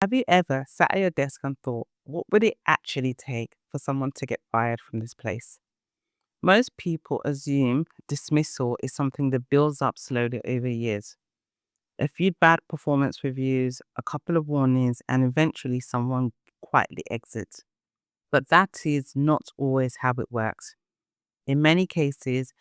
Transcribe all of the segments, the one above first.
Have you ever sat at your desk and thought, what would it actually take for someone to get fired from this place? Most people assume dismissal is something that builds up slowly over years. A few bad performance reviews, a couple of warnings, and eventually someone quietly exits. But that is not always how it works. In many cases,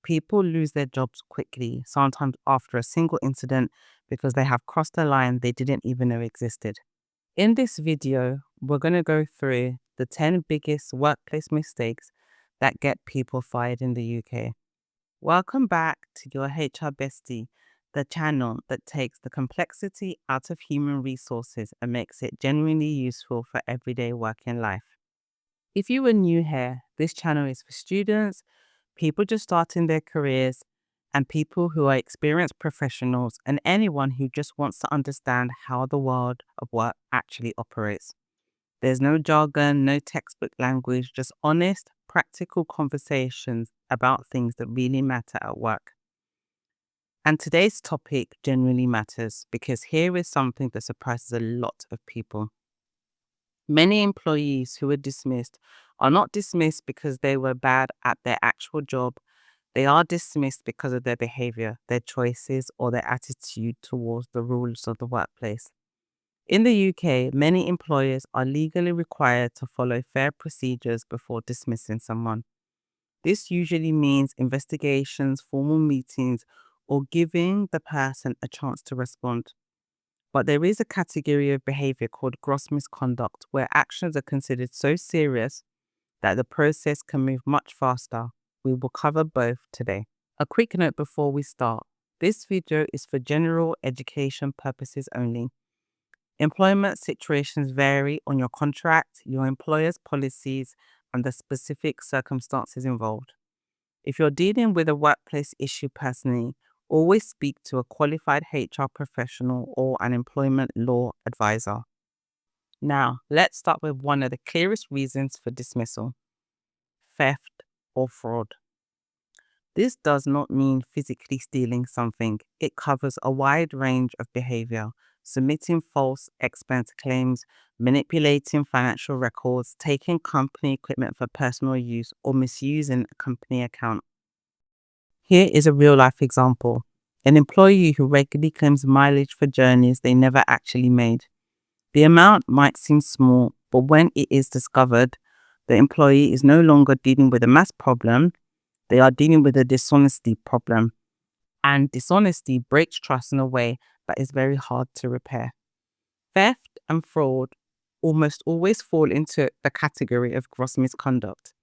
people lose their jobs quickly, sometimes after a single incident because they have crossed a line they didn't even know existed. In this video, we're going to go through the 10 biggest workplace mistakes that get people fired in the UK. Welcome back to your HR Bestie, the channel that takes the complexity out of human resources and makes it genuinely useful for everyday working life. If you are new here, this channel is for students, people just starting their careers, and people who are experienced professionals, and anyone who just wants to understand how the world of work actually operates. There's no jargon, no textbook language, just honest, practical conversations about things that really matter at work. And today's topic genuinely matters because here is something that surprises a lot of people. Many employees who are dismissed are not dismissed because they were bad at their actual job. They are dismissed because of their behavior, their choices, or their attitude towards the rules of the workplace. In the UK, many employers are legally required to follow fair procedures before dismissing someone. This usually means investigations, formal meetings, or giving the person a chance to respond. But there is a category of behavior called gross misconduct where actions are considered so serious that the process can move much faster. We will cover both today. A quick note before we start. This video is for general education purposes only. Employment situations vary on your contract, your employer's policies, and the specific circumstances involved. If you're dealing with a workplace issue personally, always speak to a qualified HR professional or an employment law advisor. Now, let's start with one of the clearest reasons for dismissal: theft or fraud. This does not mean physically stealing something. It covers a wide range of behavior: submitting false expense claims, manipulating financial records, taking company equipment for personal use, or misusing a company account. Here is a real life example: an employee who regularly claims mileage for journeys they never actually made. The amount might seem small, but when it is discovered, the employee is no longer dealing with a mass problem. They are dealing with a dishonesty problem, and dishonesty breaks trust in a way that is very hard to repair. Theft and fraud almost always fall into the category of gross misconduct,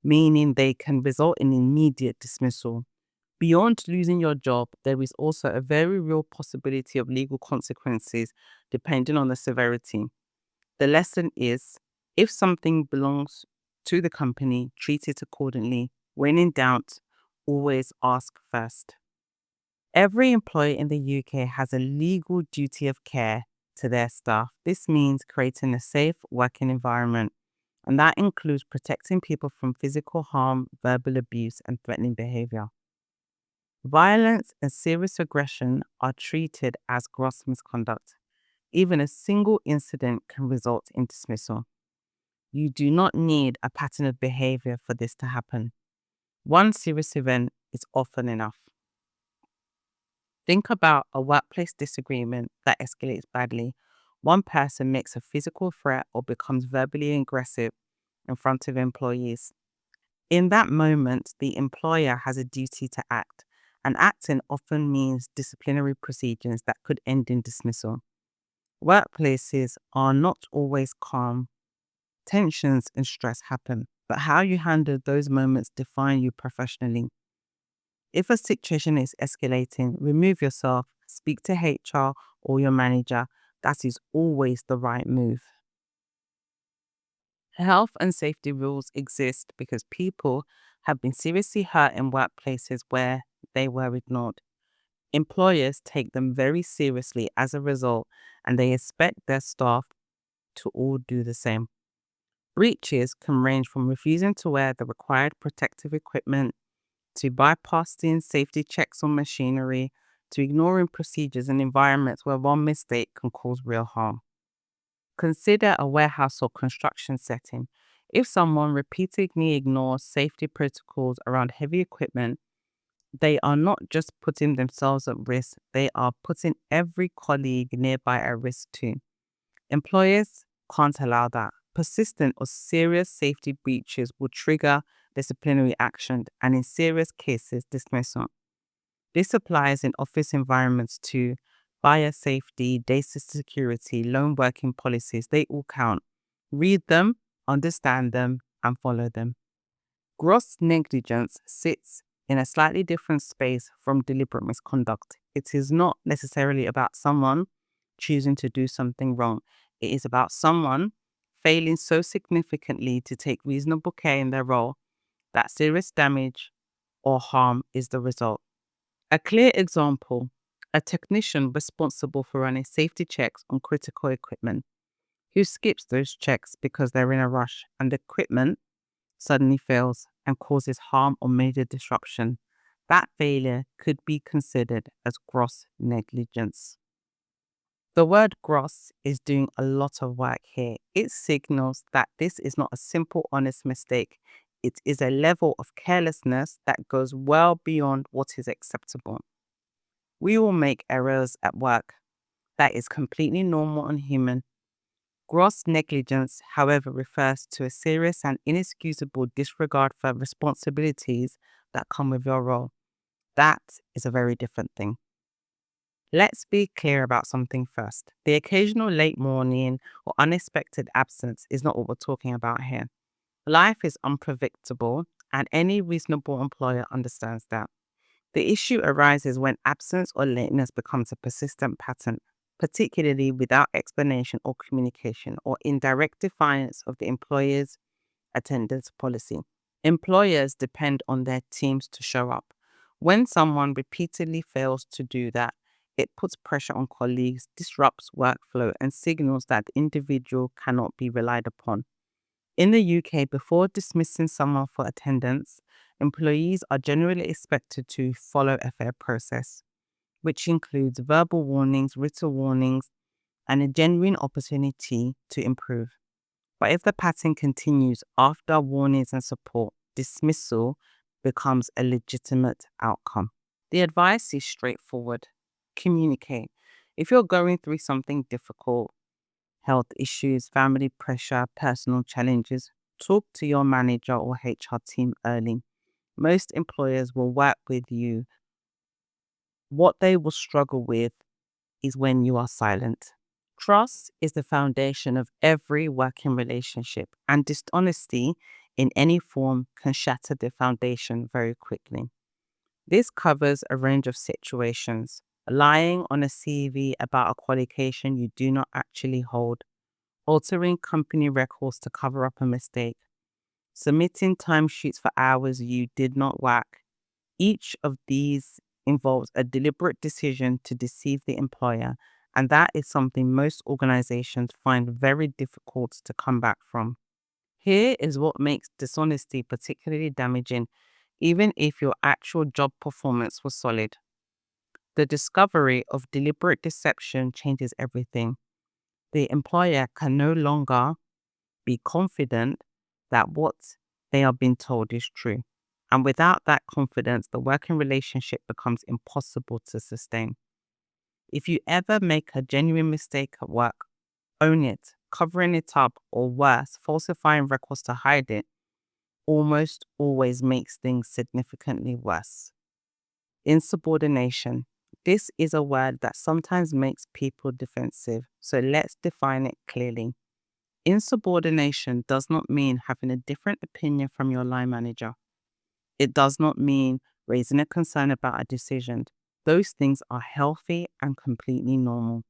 meaning they can result in immediate dismissal. Beyond losing your job, there is also a very real possibility of legal consequences depending on the severity. The lesson is, if something belongs to the company, treat it accordingly. When in doubt, always ask first. Every employee in the UK has a legal duty of care to their staff. This means creating a safe working environment, and that includes protecting people from physical harm, verbal abuse, and threatening behavior. Violence and serious aggression are treated as gross misconduct. Even a single incident can result in dismissal. You do not need a pattern of behavior for this to happen. One serious event is often enough. Think about a workplace disagreement that escalates badly. One person makes a physical threat or becomes verbally aggressive in front of employees. In that moment, the employer has a duty to act, and acting often means disciplinary procedures that could end in dismissal. Workplaces are not always calm. Tensions and stress happen, but how you handle those moments define you professionally. If a situation is escalating, remove yourself, speak to HR or your manager. That is always the right move. Health and safety rules exist because people have been seriously hurt in workplaces where they were ignored. Employers take them very seriously as a result, and they expect their staff to all do the same. Breaches can range from refusing to wear the required protective equipment, to bypassing safety checks on machinery, to ignoring procedures in environments where one mistake can cause real harm. Consider a warehouse or construction setting. If someone repeatedly ignores safety protocols around heavy equipment, they are not just putting themselves at risk, they are putting every colleague nearby at risk too. Employers can't allow that. Persistent or serious safety breaches will trigger disciplinary action and, in serious cases, dismissal. This applies in office environments too. Fire safety, data security, lone working policies, they all count. Read them, understand them, and follow them. Gross negligence sits in a slightly different space from deliberate misconduct. It is not necessarily about someone choosing to do something wrong. It is about someone failing so significantly to take reasonable care in their role that serious damage or harm is the result. A clear example, a technician responsible for running safety checks on critical equipment who skips those checks because they're in a rush and the equipment suddenly fails and causes harm or major disruption. That failure could be considered as gross negligence. The word gross is doing a lot of work here. It signals that this is not a simple, honest mistake. It is a level of carelessness that goes well beyond what is acceptable. We all make errors at work. That is completely normal and human. Gross negligence, however, refers to a serious and inexcusable disregard for responsibilities that come with your role. That is a very different thing. Let's be clear about something first. The occasional late morning or unexpected absence is not what we're talking about here. Life is unpredictable, and any reasonable employer understands that. The issue arises when absence or lateness becomes a persistent pattern, particularly without explanation or communication, or in direct defiance of the employer's attendance policy. Employers depend on their teams to show up. When someone repeatedly fails to do that, it puts pressure on colleagues, disrupts workflow, and signals that the individual cannot be relied upon. In the UK, before dismissing someone for attendance, employees are generally expected to follow a fair process, which includes verbal warnings, written warnings, and a genuine opportunity to improve. But if the pattern continues after warnings and support, dismissal becomes a legitimate outcome. The advice is straightforward. Communicate. If you're going through something difficult, health issues, family pressure, personal challenges, talk to your manager or HR team early. Most employers will work with you. What they will struggle with is when you are silent. Trust is the foundation of every working relationship, and dishonesty in any form can shatter the foundation very quickly. This covers a range of situations: lying on a CV about a qualification you do not actually hold, altering company records to cover up a mistake, submitting timesheets for hours you did not work. Each of these involves a deliberate decision to deceive the employer, and that is something most organizations find very difficult to come back from. Here is what makes dishonesty particularly damaging, even if your actual job performance was solid. The discovery of deliberate deception changes everything. The employer can no longer be confident that what they are being told is true. And without that confidence, the working relationship becomes impossible to sustain. If you ever make a genuine mistake at work, own it. Covering it up, or worse, falsifying records to hide it, almost always makes things significantly worse. Insubordination. This is a word that sometimes makes people defensive, so let's define it clearly. Insubordination does not mean having a different opinion from your line manager. It does not mean raising a concern about a decision. Those things are healthy and completely normal.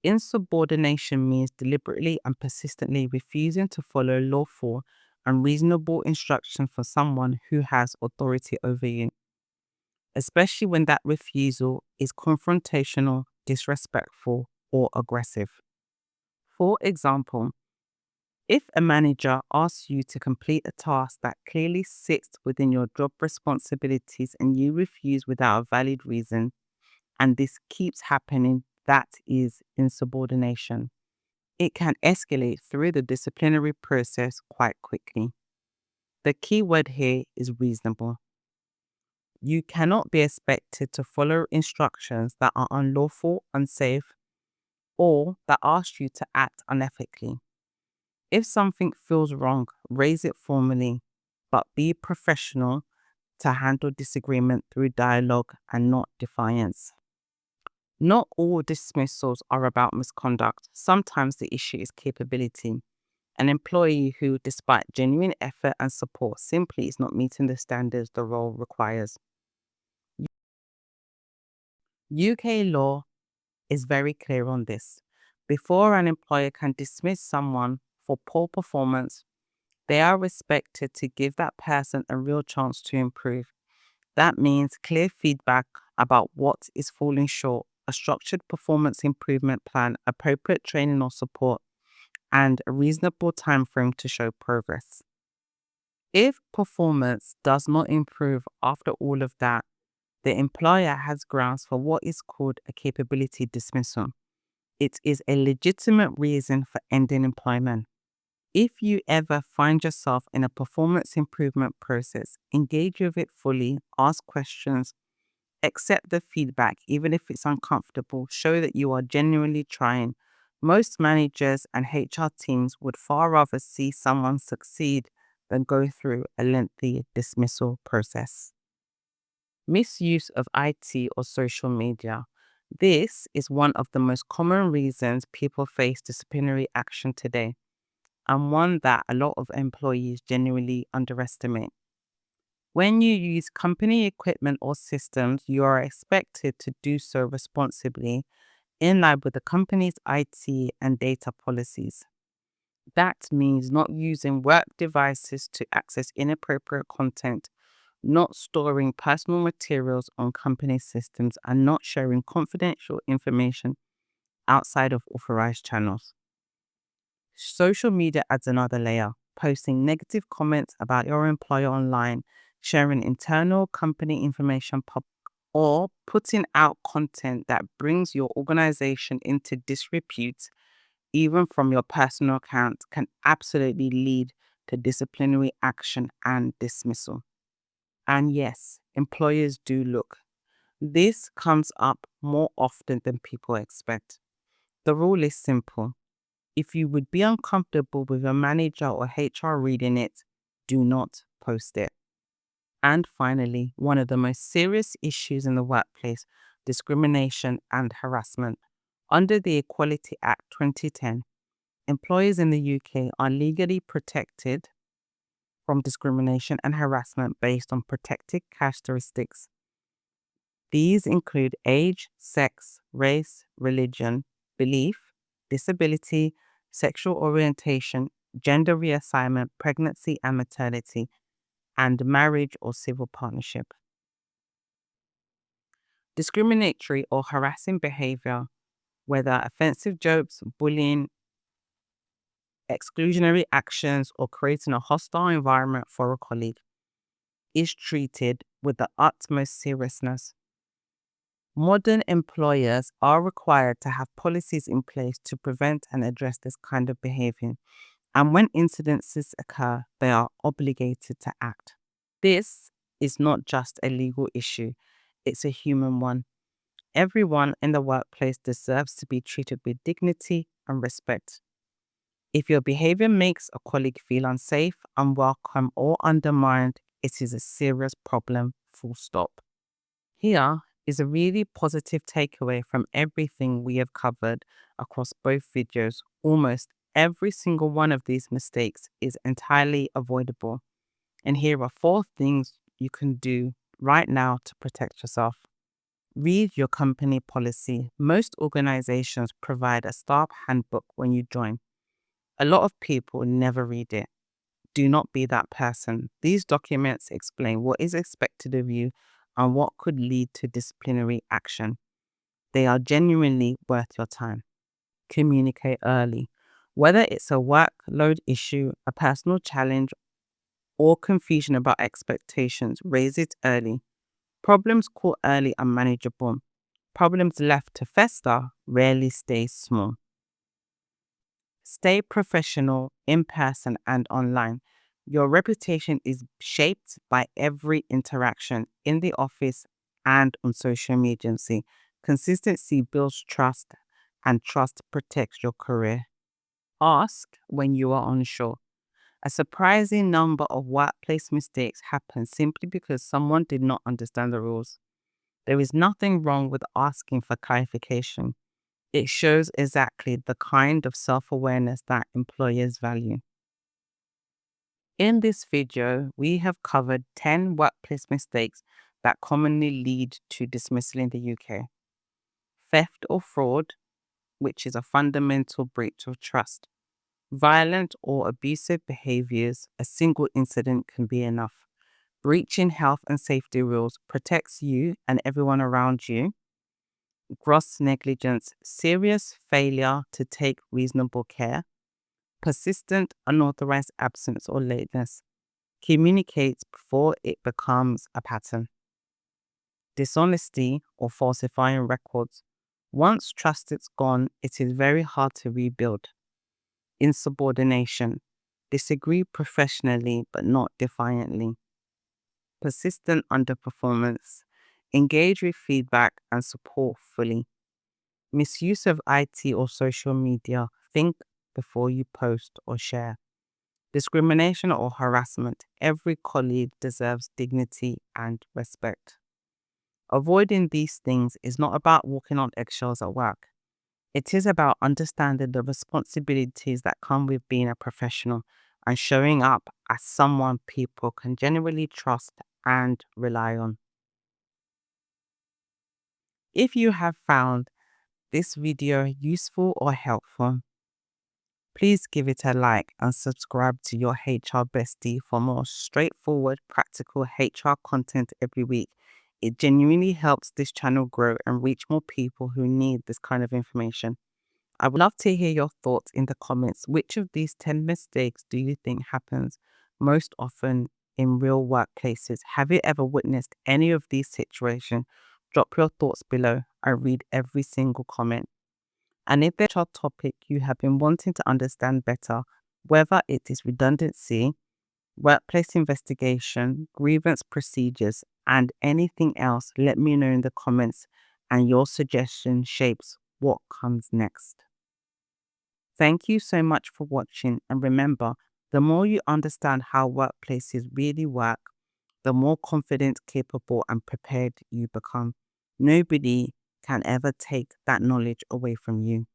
Insubordination means deliberately and persistently refusing to follow lawful and reasonable instruction for someone who has authority over you, especially when that refusal is confrontational, disrespectful, or aggressive. For example, if a manager asks you to complete a task that clearly sits within your job responsibilities and you refuse without a valid reason, and this keeps happening, that is insubordination. it can escalate through the disciplinary process quite quickly. The key word here is reasonable. You cannot be expected to follow instructions that are unlawful, unsafe, or that ask you to act unethically. If something feels wrong, raise it formally, but be professional to handle disagreement through dialogue and not defiance. Not all dismissals are about misconduct. Sometimes the issue is capability. An employee who, despite genuine effort and support, simply is not meeting the standards the role requires. UK law is very clear on this. Before an employer can dismiss someone for poor performance, they are expected to give that person a real chance to improve. That means clear feedback about what is falling short, a structured performance improvement plan, appropriate training or support, and a reasonable time frame to show progress. If performance does not improve after all of that, the employer has grounds for what is called a capability dismissal. It is a legitimate reason for ending employment. If you ever find yourself in a performance improvement process, engage with it fully, ask questions, accept the feedback, even if it's uncomfortable, show that you are genuinely trying. Most managers and HR teams would far rather see someone succeed than go through a lengthy dismissal process. Misuse of IT or social media. This is one of the most common reasons people face disciplinary action today, and one that a lot of employees genuinely underestimate. When you use company equipment or systems, you are expected to do so responsibly in line with the company's IT and data policies. That means not using work devices to access inappropriate content, not storing personal materials on company systems, and not sharing confidential information outside of authorized channels. Social media adds another layer. Posting negative comments about your employer online, sharing internal company information or putting out content that brings your organization into disrepute, even from your personal account, can absolutely lead to disciplinary action and dismissal. And yes, employers do look. This comes up more often than people expect. The rule is simple. If you would be uncomfortable with your manager or HR reading it, do not post it. And finally, one of the most serious issues in the workplace, discrimination and harassment. Under the Equality Act 2010, employees in the UK are legally protected from discrimination and harassment based on protected characteristics. These include age, sex, race, religion, belief, disability, sexual orientation, gender reassignment, pregnancy and maternity, and marriage or civil partnership. Discriminatory or harassing behavior, whether offensive jokes, bullying, exclusionary actions, or creating a hostile environment for a colleague, is treated with the utmost seriousness. Modern employers are required to have policies in place to prevent and address this kind of behavior. And when incidences occur, they are obligated to act. This is not just a legal issue, it's a human one. Everyone in the workplace deserves to be treated with dignity and respect. If your behavior makes a colleague feel unsafe, unwelcome, or undermined, it is a serious problem, full stop. Here is a really positive takeaway from everything we have covered across both videos. Almost every single one of these mistakes is entirely avoidable. And here are 4 things you can do right now to protect yourself. Read your company policy. Most organizations provide a staff handbook when you join. A lot of people never read it. Do not be that person. These documents explain what is expected of you and what could lead to disciplinary action. They are genuinely worth your time. Communicate early. Whether it's a workload issue, a personal challenge, or confusion about expectations, raise it early. Problems caught early are manageable. Problems left to fester rarely stay small. Stay professional in person and online. Your reputation is shaped by every interaction in the office and on social media. See, consistency builds trust, and trust protects your career. Ask when you are unsure. A surprising number of workplace mistakes happen simply because someone did not understand the rules. There is nothing wrong with asking for clarification. It shows exactly the kind of self awareness that employers value. In this video, we have covered 10 workplace mistakes that commonly lead to dismissal in the UK. Theft or fraud, which is a fundamental breach of trust. Violent or abusive behaviors, a single incident can be enough. Breaching health and safety rules protects you and everyone around you. Gross negligence, serious failure to take reasonable care. Persistent unauthorized absence or lateness communicates before it becomes a pattern. Dishonesty or falsifying records. Once trust is gone, it is very hard to rebuild. Insubordination. Disagree professionally but not defiantly. Persistent underperformance. Engage with feedback and support fully. Misuse of IT or social media. Think before you post or share. Discrimination or harassment. Every colleague deserves dignity and respect. Avoiding these things is not about walking on eggshells at work. It is about understanding the responsibilities that come with being a professional and showing up as someone people can genuinely trust and rely on. If you have found this video useful or helpful, please give it a like and subscribe to your HR Bestie for more straightforward, practical HR content every week. It genuinely helps this channel grow and reach more people who need this kind of information. I would love to hear your thoughts in the comments. Which of these 10 mistakes do you think happens most often in real workplaces? Have you ever witnessed any of these situations? Drop your thoughts below. I read every single comment. And if there's a topic you have been wanting to understand better, whether it is redundancy, workplace investigation, grievance procedures, and anything else, let me know in the comments, and your suggestion shapes what comes next. Thank you so much for watching, and remember, the more you understand how workplaces really work, the more confident, capable, and prepared you become. Nobody can ever take that knowledge away from you.